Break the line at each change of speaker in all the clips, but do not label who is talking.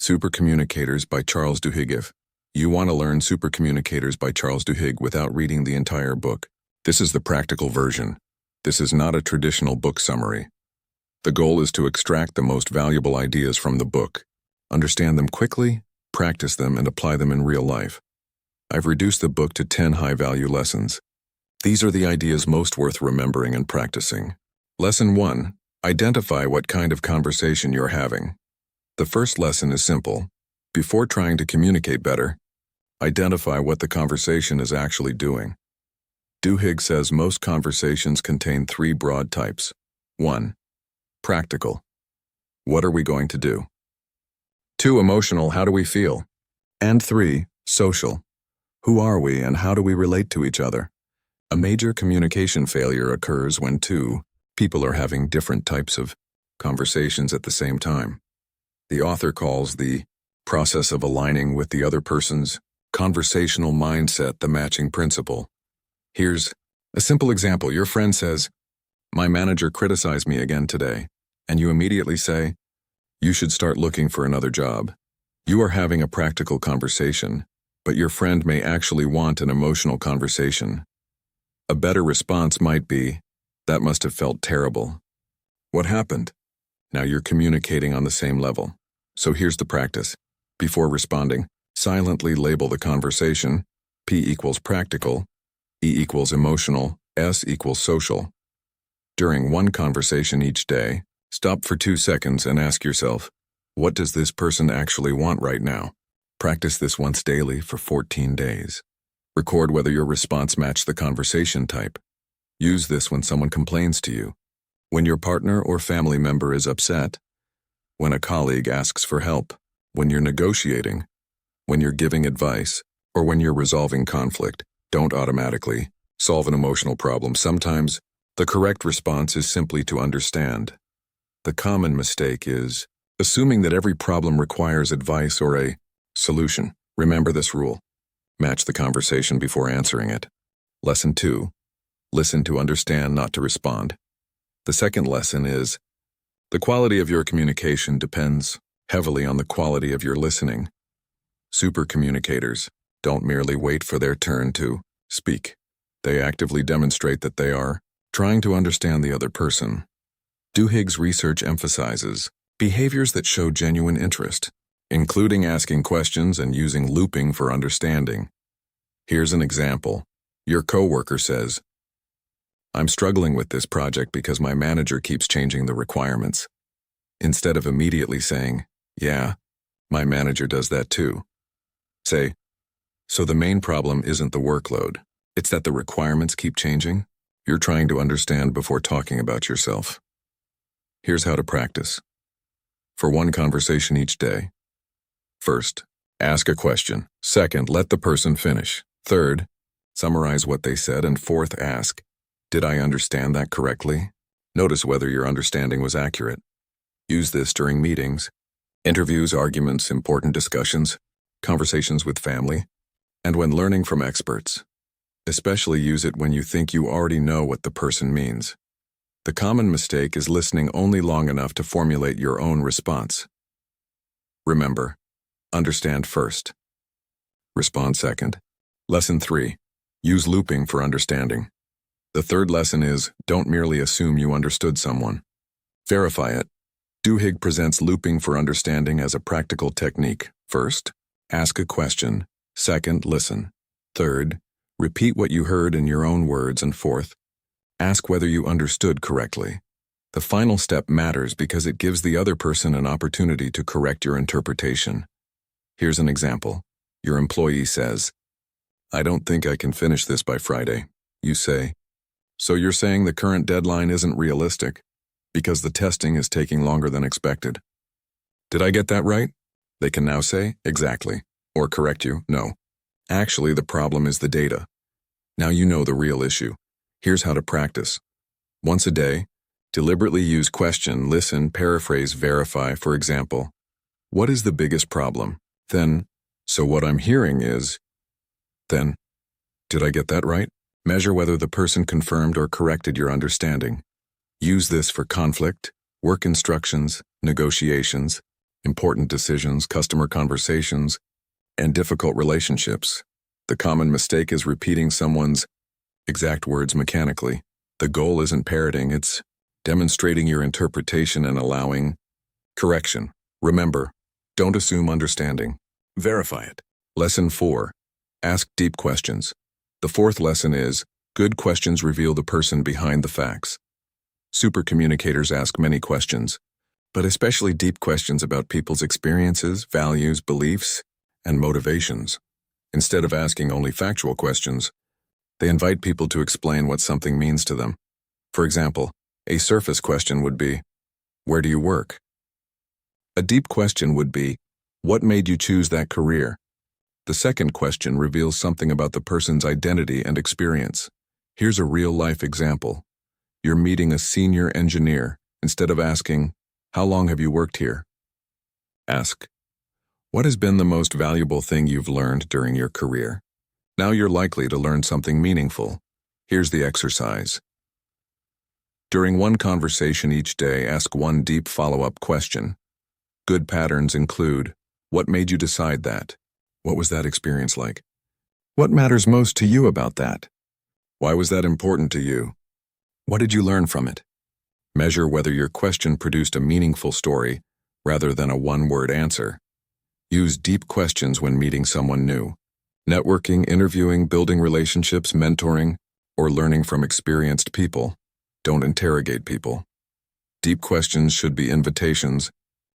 Supercommunicators by Charles Duhigg. If you want to learn Supercommunicators by Charles Duhigg without reading the entire book, this is the practical version. This is not a traditional book summary. The goal is to extract the most valuable ideas from the book, understand them quickly, practice them, and apply them in real life. I've reduced the book to 10 high-value lessons. These are the ideas most worth remembering and practicing. Lesson 1. Identify what kind of conversation you're having. The first lesson is simple. Before trying to communicate better, identify what the conversation is actually doing. Duhigg says most conversations contain 3 broad types. 1. Practical. What are we going to do? 2. Emotional. How do we feel? And 3. Social. Who are we and how do we relate to each other? A major communication failure occurs when 2 people are having different types of conversations at the same time. The author calls the process of aligning with the other person's conversational mindset the matching principle. Here's a simple example. Your friend says, "My manager criticized me again today," and you immediately say, "You should start looking for another job." You are having a practical conversation, but your friend may actually want an emotional conversation. A better response might be, "That must have felt terrible. What happened?" Now you're communicating on the same level. So here's the practice. Before responding, silently label the conversation. P equals practical, E equals emotional, S equals social. During one conversation each day, stop for 2 seconds and ask yourself, what does this person actually want right now? Practice this once daily for 14 days. Record whether your response matched the conversation type. Use this when someone complains to you, when your partner or family member is upset, when a colleague asks for help, when you're negotiating, when you're giving advice, or when you're resolving conflict. Don't automatically solve an emotional problem. Sometimes the correct response is simply to understand. The common mistake is assuming that every problem requires advice or a solution. Remember this rule. Match the conversation before answering it. Lesson 2. Listen to understand, not to respond. The second lesson is, the quality of your communication depends heavily on the quality of your listening. Supercommunicators don't merely wait for their turn to speak. They actively demonstrate that they are trying to understand the other person. Duhigg's research emphasizes behaviors that show genuine interest, including asking questions and using looping for understanding. Here's an example. Your coworker says, "I'm struggling with this project because my manager keeps changing the requirements." Instead of immediately saying, "Yeah, my manager does that too," say, "So the main problem isn't the workload, it's that the requirements keep changing?" You're trying to understand before talking about yourself. Here's how to practice. For one conversation each day. First, ask a question. Second, let the person finish. Third, summarize what they said. And fourth, ask, "Did I understand that correctly?" Notice whether your understanding was accurate. Use this during meetings, interviews, arguments, important discussions, conversations with family, and when learning from experts. Especially use it when you think you already know what the person means. The common mistake is listening only long enough to formulate your own response. Remember, understand first. Respond second. Lesson 3. Use looping for understanding. The third lesson is, don't merely assume you understood someone. Verify it. Duhigg presents looping for understanding as a practical technique. First, ask a question. Second, listen. Third, repeat what you heard in your own words. And fourth, ask whether you understood correctly. The final step matters because it gives the other person an opportunity to correct your interpretation. Here's an example. Your employee says, "I don't think I can finish this by Friday." You say, "So you're saying the current deadline isn't realistic because the testing is taking longer than expected. Did I get that right?" They can now say, "Exactly," or correct you, "No. Actually, the problem is the data." Now you know the real issue. Here's how to practice. Once a day, deliberately use question, listen, paraphrase, verify. For example, "What is the biggest problem?" Then, "So what I'm hearing is," then, "Did I get that right?" Measure whether the person confirmed or corrected your understanding. Use this for conflict, work instructions, negotiations, important decisions, customer conversations, and difficult relationships. The common mistake is repeating someone's exact words mechanically. The goal isn't parroting, it's demonstrating your interpretation and allowing correction. Remember, don't assume understanding. Verify it. Lesson 4. Ask deep questions. The fourth lesson is, good questions reveal the person behind the facts. Supercommunicators ask many questions, but especially deep questions about people's experiences, values, beliefs, and motivations. Instead of asking only factual questions, they invite people to explain what something means to them. For example, a surface question would be, where do you work? A deep question would be, what made you choose that career? The second question reveals something about the person's identity and experience. Here's a real-life example. You're meeting a senior engineer. Instead of asking, how long have you worked here? Ask, what has been the most valuable thing you've learned during your career? Now you're likely to learn something meaningful. Here's the exercise. During one conversation each day, ask one deep follow-up question. Good patterns include, what made you decide that? What was that experience like? What matters most to you about that? Why was that important to you? What did you learn from it? Measure whether your question produced a meaningful story rather than a one-word answer. Use deep questions when meeting someone new. Networking, interviewing, building relationships, mentoring, or learning from experienced people. Don't interrogate people. Deep questions should be invitations,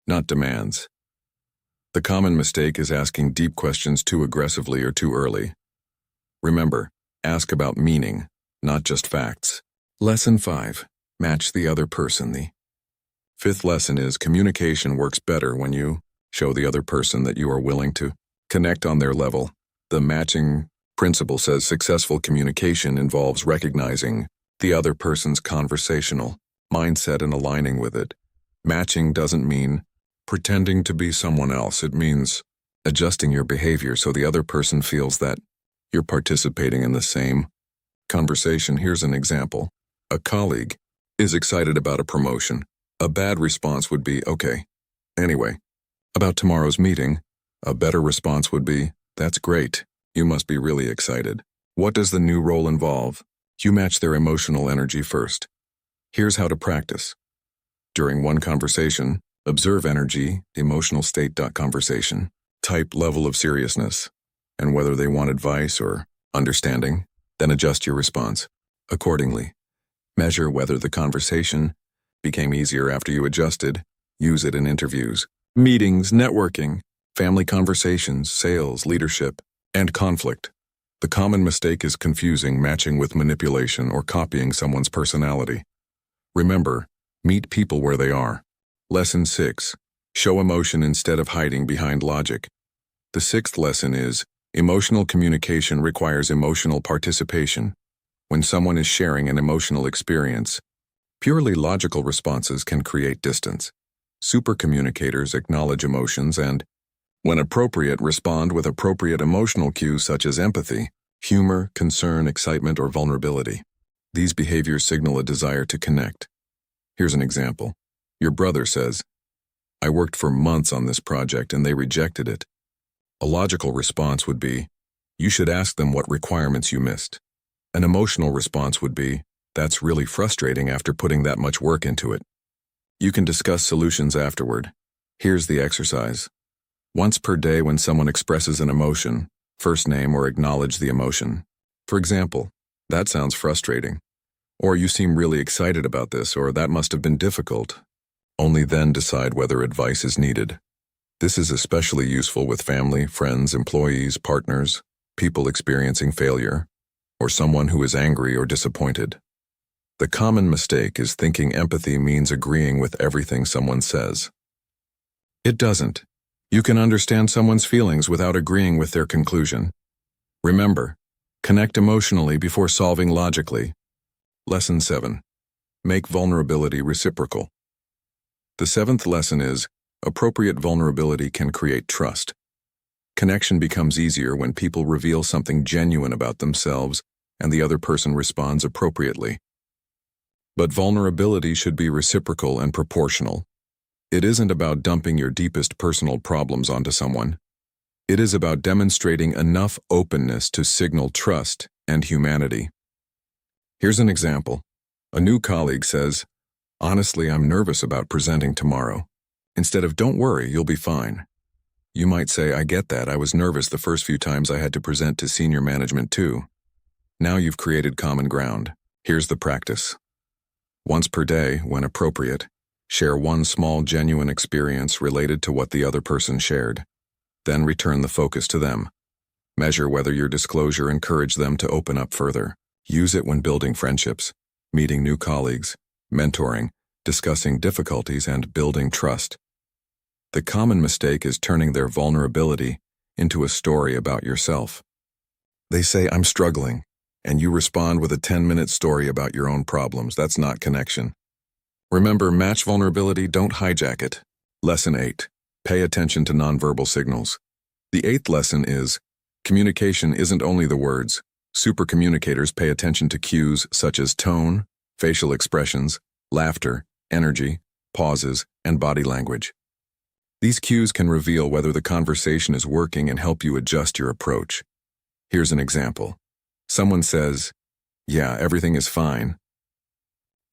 not demands. The common mistake is asking deep questions too aggressively or too early. Remember, ask about meaning, not just facts. Lesson 5. Match the other person. The fifth lesson is communication works better when you show the other person that you are willing to connect on their level. The matching principle says successful communication involves recognizing the other person's conversational mindset and aligning with it. Matching doesn't mean pretending to be someone else. It means adjusting your behavior so the other person feels that you're participating in the same conversation. Here's an example. A colleague is excited about a promotion. A bad response would be, okay. Anyway, about tomorrow's meeting, a better response would be, that's great. You must be really excited. What does the new role involve? You match their emotional energy first. Here's how to practice. During one conversation, observe energy, emotional state. Conversation, type, level of seriousness, and whether they want advice or understanding, then adjust your response accordingly. Measure whether the conversation became easier after you adjusted. Use it in interviews, meetings, networking, family conversations, sales, leadership, and conflict. The common mistake is confusing matching with manipulation or copying someone's personality. Remember, meet people where they are. Lesson 6. Show emotion instead of hiding behind logic. The sixth lesson is, emotional communication requires emotional participation. When someone is sharing an emotional experience, purely logical responses can create distance. Supercommunicators acknowledge emotions and, when appropriate, respond with appropriate emotional cues such as empathy, humor, concern, excitement, or vulnerability. These behaviors signal a desire to connect. Here's an example. Your brother says, I worked for months on this project and they rejected it. A logical response would be, you should ask them what requirements you missed. An emotional response would be, that's really frustrating after putting that much work into it. You can discuss solutions afterward. Here's the exercise. Once per day when someone expresses an emotion, first name or acknowledge the emotion. For example, that sounds frustrating. Or you seem really excited about this, or that must have been difficult. Only then decide whether advice is needed. This is especially useful with family, friends, employees, partners, people experiencing failure, or someone who is angry or disappointed. The common mistake is thinking empathy means agreeing with everything someone says. It doesn't. You can understand someone's feelings without agreeing with their conclusion. Remember, connect emotionally before solving logically. Lesson 7. Make vulnerability reciprocal. The seventh lesson is, appropriate vulnerability can create trust. Connection becomes easier when people reveal something genuine about themselves and the other person responds appropriately. But vulnerability should be reciprocal and proportional. It isn't about dumping your deepest personal problems onto someone. It is about demonstrating enough openness to signal trust and humanity. Here's an example. A new colleague says, "Honestly, I'm nervous about presenting tomorrow." Instead of, "Don't worry, you'll be fine." You might say, "I get that. I was nervous the first few times I had to present to senior management too." Now you've created common ground. Here's the practice. Once per day, when appropriate, share one small genuine experience related to what the other person shared. Then return the focus to them. Measure whether your disclosure encouraged them to open up further. Use it when building friendships, meeting new colleagues, mentoring, discussing difficulties, and building trust. The common mistake is turning their vulnerability into a story about yourself. They say, "I'm struggling," and you respond with a 10-minute story about your own problems. That's not connection. Remember, match vulnerability, don't hijack it. Lesson 8. Pay attention to nonverbal signals. The 8th lesson is, communication isn't only the words. Supercommunicators pay attention to cues such as tone, facial expressions, laughter, energy, pauses, and body language. These cues can reveal whether the conversation is working and help you adjust your approach. Here's an example. Someone says, "Yeah, everything is fine,"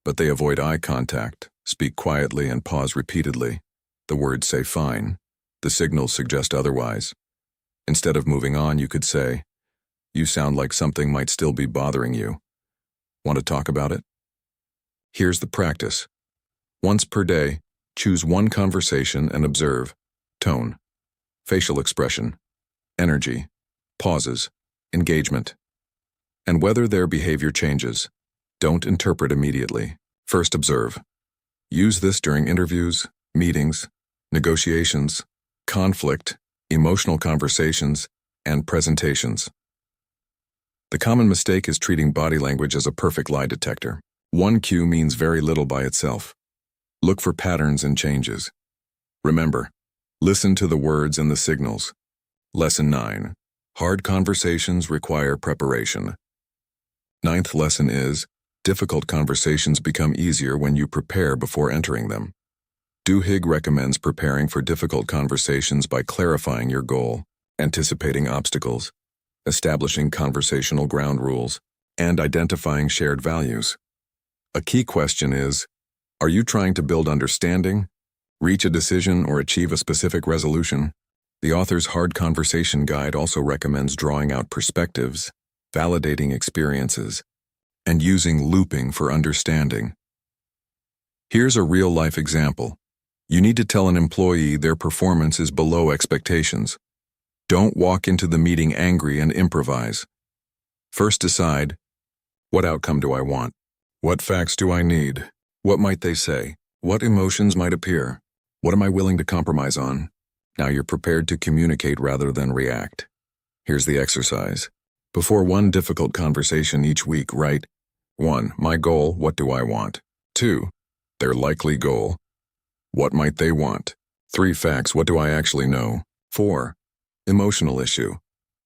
but they avoid eye contact, speak quietly, and pause repeatedly. The words say fine. The signals suggest otherwise. Instead of moving on, you could say, "You sound like something might still be bothering you. Want to talk about it?" Here's the practice. Once per day, choose one conversation and observe tone, facial expression, energy, pauses, engagement, and whether their behavior changes. Don't interpret immediately. First observe. Use this during interviews, meetings, negotiations, conflict, emotional conversations, and presentations. The common mistake is treating body language as a perfect lie detector. One cue means very little by itself. Look for patterns and changes. Remember, listen to the words and the signals. Lesson 9. Hard conversations require preparation. 9th lesson is, difficult conversations become easier when you prepare before entering them. Duhigg recommends preparing for difficult conversations by clarifying your goal, anticipating obstacles, establishing conversational ground rules, and identifying shared values. A key question is, are you trying to build understanding, reach a decision, or achieve a specific resolution? The author's Hard Conversation Guide also recommends drawing out perspectives, validating experiences, and using looping for understanding. Here's a real-life example. You need to tell an employee their performance is below expectations. Don't walk into the meeting angry and improvise. First decide, what outcome do I want? What facts do I need? What might they say? What emotions might appear? What am I willing to compromise on? Now you're prepared to communicate rather than react. Here's the exercise. Before one difficult conversation each week, write 1. My goal, what do I want? 2. Their likely goal. What might they want? 3. Facts, what do I actually know? 4. Emotional issue.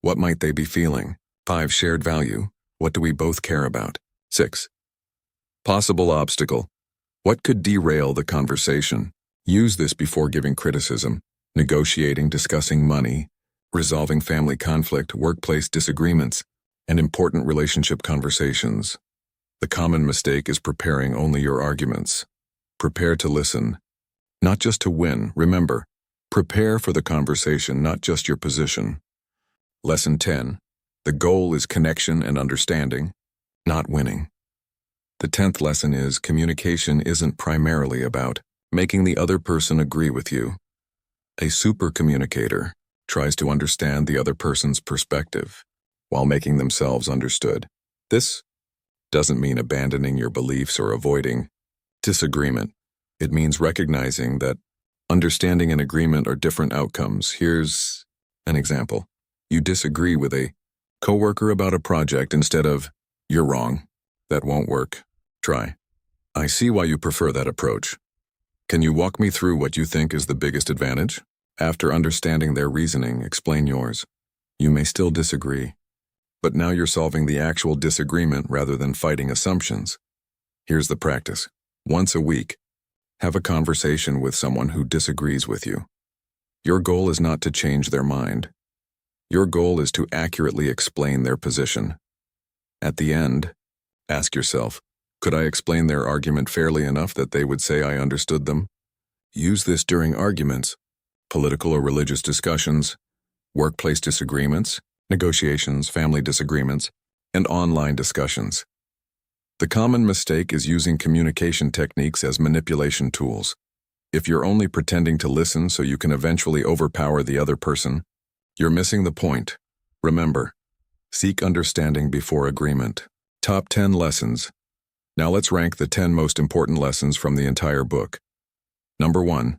What might they be feeling? 5. Shared value. What do we both care about? 6. Possible obstacle. What could derail the conversation? Use this before giving criticism, negotiating, discussing money, resolving family conflict, workplace disagreements, and important relationship conversations. The common mistake is preparing only your arguments. Prepare to listen, not just to win. Remember, prepare for the conversation, not just your position. Lesson 10. The goal is connection and understanding, not winning. The 10th lesson is communication isn't primarily about making the other person agree with you. A supercommunicator tries to understand the other person's perspective while making themselves understood. This doesn't mean abandoning your beliefs or avoiding disagreement. It means recognizing that understanding and agreement are different outcomes. Here's an example. You disagree with a coworker about a project instead of, "You're wrong. That won't work. Try. I see why you prefer that approach. Can you walk me through what you think is the biggest advantage?" After understanding their reasoning, explain yours. You may still disagree, but now you're solving the actual disagreement rather than fighting assumptions. Here's the practice. Once a week, Have a conversation with someone who disagrees with you. Your goal is not to change their mind. Your goal is to accurately explain their position. At the end, ask yourself, could I explain their argument fairly enough that they would say I understood them? Use this during arguments, political or religious discussions, workplace disagreements, negotiations, family disagreements, and online discussions. The common mistake is using communication techniques as manipulation tools. If you're only pretending to listen so you can eventually overpower the other person, you're missing the point. Remember, seek understanding before agreement. Top 10 lessons. Now let's rank the 10 most important lessons from the entire book. Number 1.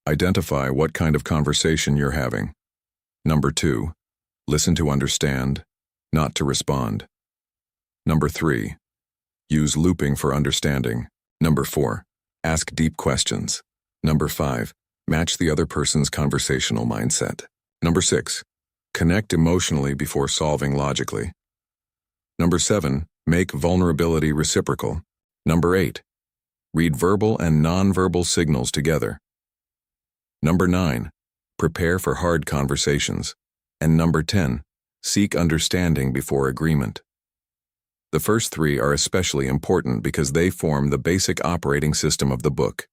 Identify what kind of conversation you're having. Number 2. Listen to understand, not to respond. Number 3. Use looping for understanding. Number 4. Ask deep questions. Number 5. Match the other person's conversational mindset. Number 6. Connect emotionally before solving logically. Number 7. Make vulnerability reciprocal. Number 8. Read verbal and nonverbal signals together. Number 9. Prepare for hard conversations. And number 10. Seek understanding before agreement. The first 3 are especially important because they form the basic operating system of the book.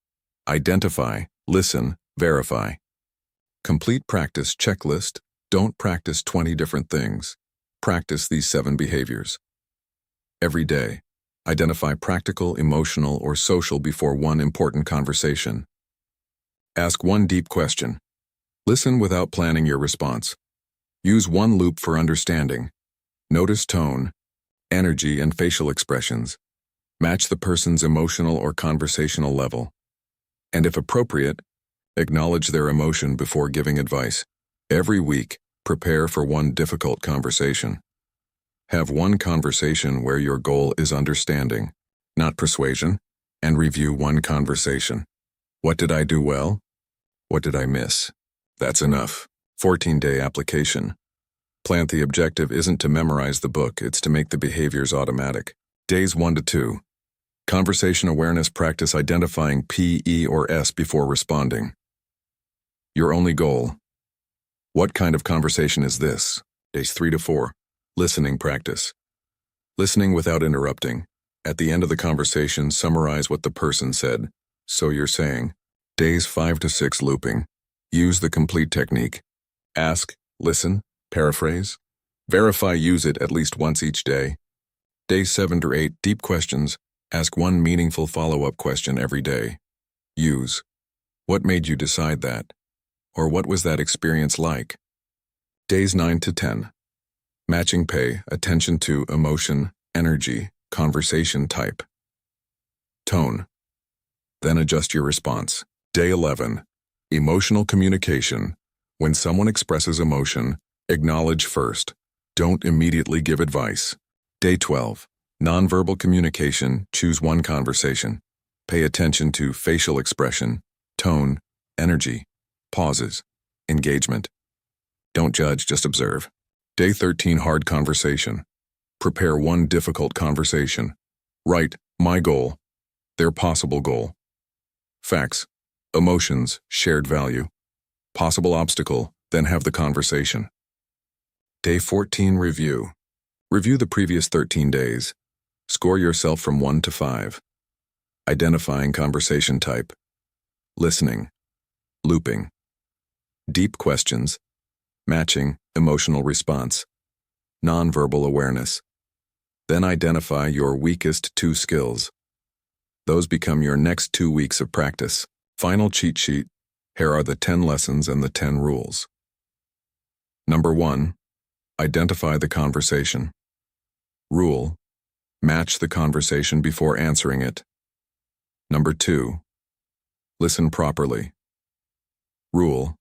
Identify, listen, verify. Complete practice checklist. Don't practice 20 different things. Practice these 7 behaviors. Every day, identify practical, emotional, or social before one important conversation. Ask one deep question. Listen without planning your response. Use one loop for understanding. Notice tone, energy, and facial expressions. Match the person's emotional or conversational level. And if appropriate, acknowledge their emotion before giving advice. Every week, prepare for one difficult conversation. Have one conversation where your goal is understanding, not persuasion, and review one conversation. What did I do well? What did I miss? That's enough. 14-day application. Plant the objective isn't to memorize the book, it's to make the behaviors automatic. Days 1 to 2. Conversation awareness practice identifying P, E, or S before responding. Your only goal. What kind of conversation is this? Days 3 to 4. Listening practice. Listening without interrupting. At the end of the conversation, summarize what the person said. So you're saying. Days 5 to 6 looping. Use the complete technique. Ask, listen, paraphrase, verify, use it at least once each day. Days 7 to 8 deep questions. Ask one meaningful follow-up question every day. Use. What made you decide that? Or what was that experience like? Days 9 to 10. Matching pay attention to emotion, energy, conversation type. Tone. Then adjust your response. Day 11. Emotional communication. When someone expresses emotion, acknowledge first. Don't immediately give advice. Day 12. Nonverbal communication. Choose one conversation. Pay attention to facial expression, tone, energy, pauses, engagement. Don't judge, just observe. Day 13. Hard conversation. Prepare one difficult conversation. Write, my goal, their possible goal. Facts, emotions, shared value. Possible obstacle, then have the conversation. Day 14. Review. Review the previous 13 days. Score yourself from 1 to 5. Identifying conversation type. Listening. Looping. Deep questions. Matching, emotional response. Nonverbal awareness. Then identify your weakest 2 skills. Those become your next 2 weeks of practice. Final cheat sheet. Here are the 10 lessons and the 10 rules. Number 1. Identify the conversation. Rule. Match the conversation before answering it. Number 2. Listen properly. Rule.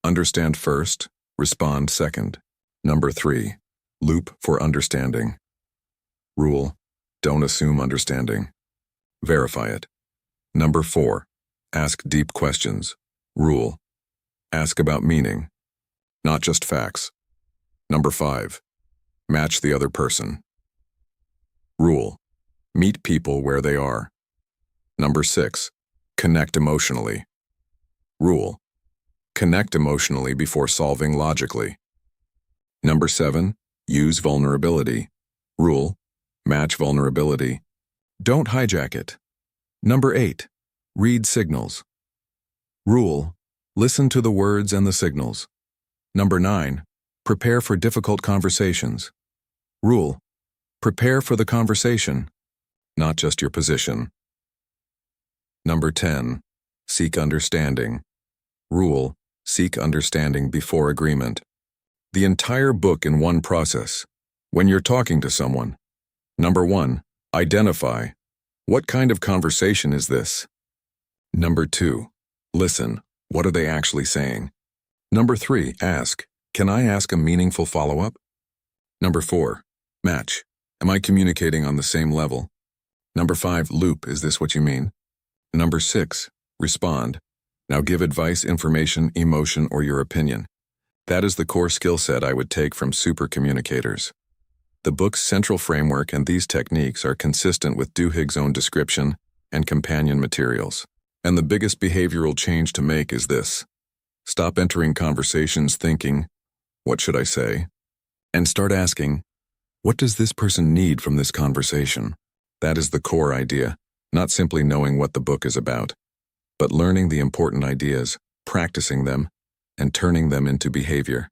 Understand first, respond second. Number 3. Loop for understanding. Rule. Don't assume understanding. Verify it. Number 4. Ask deep questions. Rule. Ask about meaning, not just facts. Number 5. Match the other person. Rule. Meet people where they are. Number 6. Connect emotionally. Rule: connect emotionally before solving logically. Number 7, use vulnerability. Rule: match vulnerability. Don't hijack it. Number 8, read signals. Rule: listen to the words and the signals. Number 9, prepare for difficult conversations. Rule: prepare for the conversation, not just your position. Number 10, seek understanding. Rule: seek understanding before agreement. The entire book in one process. When you're talking to someone. Number 1, identify. What kind of conversation is this? Number 2, listen. What are they actually saying? Number 3, ask. Can I ask a meaningful follow-up? Number 4, match. Am I communicating on the same level? Number 5, loop. Is this what you mean? Number 6, respond. Now give advice, information, emotion, or your opinion. That is the core skill set I would take from Supercommunicators. The book's central framework and these techniques are consistent with Duhigg's own description and companion materials. And the biggest behavioral change to make is this: stop entering conversations thinking, what should I say? And start asking, what does this person need from this conversation? That is the core idea, not simply knowing what the book is about, but learning the important ideas, practicing them, and turning them into behavior.